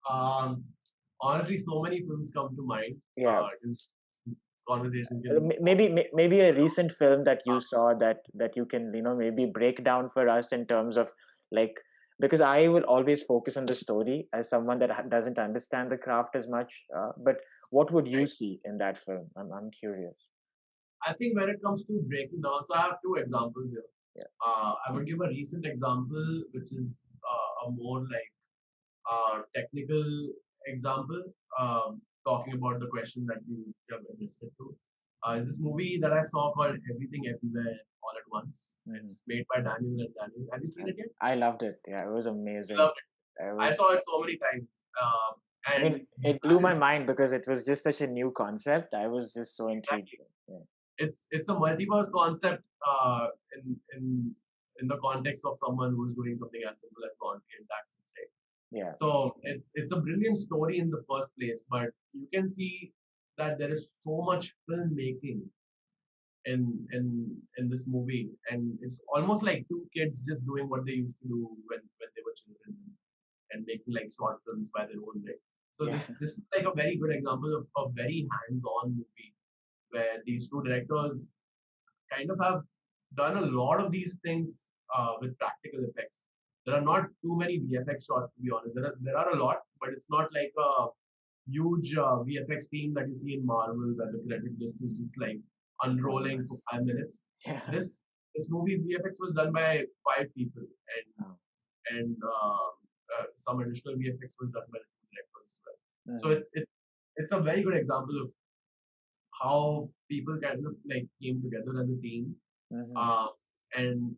Um, Honestly, so many films come to mind. Yeah. 'Cause this conversation can go. Maybe a recent film that you Uh, saw that you can maybe break down for us in terms of, like, because I will always focus on the story as someone that doesn't understand the craft as much. But what would you right. see in that film? I'm curious. I think when it comes to breaking down, so I have two examples here. Yeah. I would give a recent example, which is a more like technical example, talking about the question that you have listed to. Is this movie that I saw called Everything Everywhere All at Once? Hmm. It's made by Daniel and Daniel. Have you seen it yet? I loved it. Yeah, it was I amazing. loved it. It I was. saw it so many times, I mean, and it blew that my is mind because it was just such a new concept. I was just so intrigued. exactly. Yeah. It's a multiverse concept in the context of someone who's doing something as simple as laundry and taxes, right? Yeah. So it's a brilliant story in the first place, but you can see that there is so much filmmaking in this movie, and it's almost like two kids just doing what they used to do when they were children and making like short films by their own way. So Yeah. this is like a very good example of a very hands-on movie where these two directors kind of have done a lot of these things with practical effects. There are not too many VFX shots, to be honest. There are a lot, but it's not like a huge VFX team that you see in Marvel, where the credit list is just like Oh, unrolling for 5 minutes. yeah. This movie's VFX was done by five people, Oh. and some additional VFX was done by the two directors as well. So Mhm. it's a very good example of how people kind of like came together as a team, Mhm. uh, and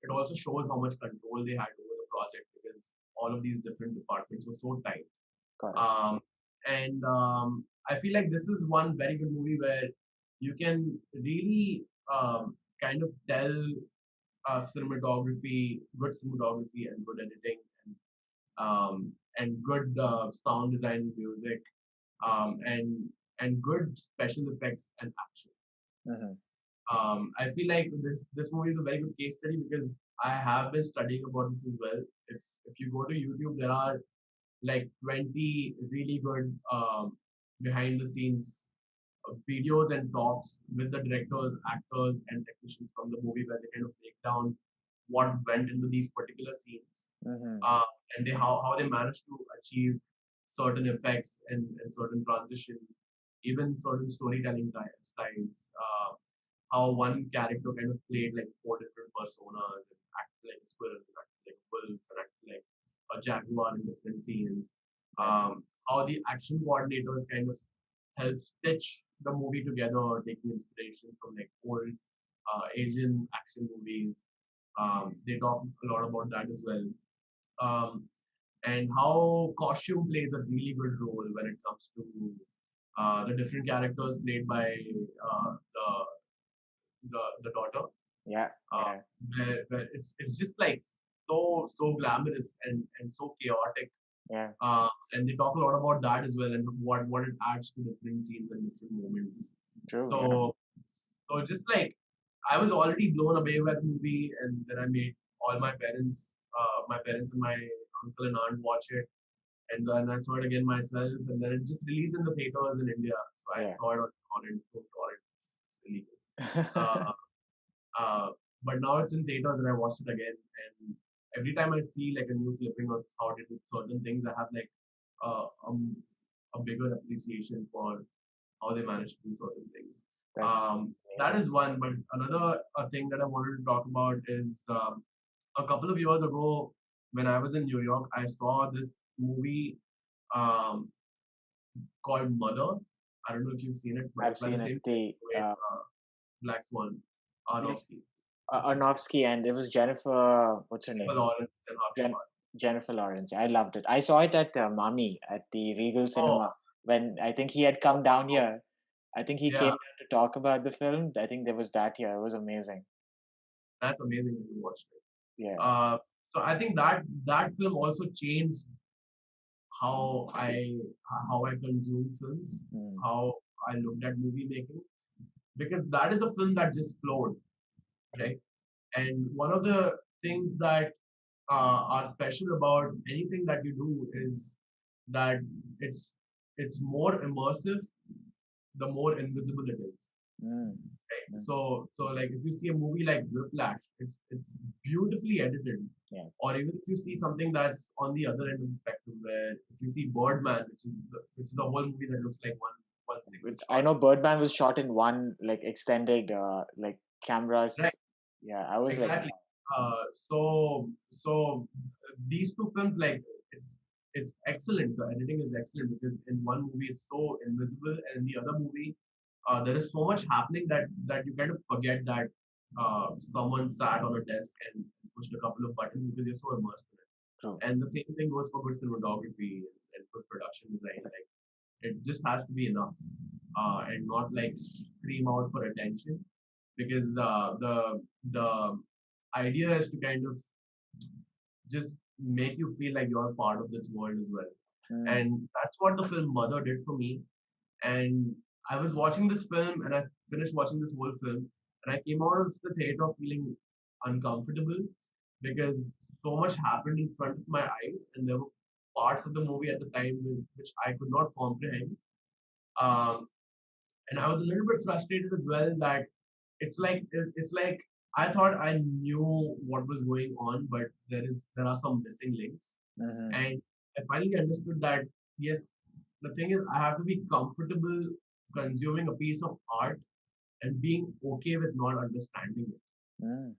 it also shows how much control they had over the project because all of these different departments were so tight. Got it. And I feel like this is one very good movie where you can really kind of tell good cinematography and good editing and good sound design and music and good special effects and action. Mhm. I feel like this movie is a very good case study because I have been studying about this as well. If you go to YouTube, there are like 20 really good behind the scenes videos and talks with the directors, actors, and technicians from the movie where they kind of break down what went into these particular scenes Mhm. uh, and how they managed to achieve certain effects and certain transitions, even certain storytelling styles. How one character kind of played like four different personas and acted like a squirrel, and acted like a wolf, and acted like a jaguar in different scenes. Yeah. How the action coordinators kind of help stitch the movie together, taking inspiration from like old Asian action movies. They talk a lot about that as well. Um, and how costume plays a really good role when it comes to the different characters played by the daughter. Yeah. Uh, Yeah. where it's just like so glamorous and so chaotic. Yeah. And they talk a lot about that as well and what it adds to different scenes and different moments. True. Yeah. So so just like I was already blown away by the movie, and then I made all my parents and my uncle and aunt watch it, and then I saw it again myself, and then it just released in the theaters in India, so I Yeah. saw it on torrent, it's illegal. Uh, uh, but now it's in theaters, and I watched it again, and every time I see like a new clipping of how they did certain things, I have like uh, um, a bigger appreciation for how they managed to do certain things. That's That amazing. is one, but another thing that I wanted to talk about is a couple of years ago when I was in New York, I saw this movie um, called Mother. I don't know if you've seen it, but I've it's by the seen it. same The director, Black Swan, yes, Aronofsky, Arnofsky, and it was Jennifer. What's her Jennifer name? Lawrence, and Harvey Jen Keitel. Jennifer Lawrence. I loved it. I saw it at Mami at the Regal Oh, Cinema when I think he had oh come down wow. here. I think he came Yeah, down to talk about the film. I think there was that here. It was amazing. that's amazing that you watched it. Yeah. So I think that film also changed how I consume films, Mm. how I looked at movie making, because that is a film that just flowed, True. right? And one of the things that are special about anything that you do is that it's it's more immersive the more invisible it is. Mm. Right? Mm. So like if you see a movie like Whiplash, it's beautifully edited. Yeah. Or even if you see something that's on the other end of the spectrum, where if you see Birdman, which is a whole movie that looks like one single I shot. know Birdman was shot in one like extended like cameras. Right. Yeah, I was like, Exactly. So these two films, like it's it's excellent. The editing is excellent because in one movie it's so invisible, and in the other movie, there is so much happening that you kind of forget that someone sat on a desk and pushed a couple of buttons because you're so immersed in it. true. And the same thing goes for good cinematography and good production design. Like it just has to be enough, and not like scream out for attention, because the idea is to kind of just make you feel like you're part of this world as well. Mm. And that's what the film Mother did for me. And I was watching this film and I finished watching this whole film, and I came out of the theater feeling uncomfortable because so much happened in front of my eyes, and there were parts of the movie at the time which I could not comprehend. Um, and I was a little bit frustrated as well that it's like I thought I knew what was going on, but there are some missing links, Mm-hmm. and I finally understood that yes, the thing is I have to be comfortable consuming a piece of art and being okay with not understanding it. Mm.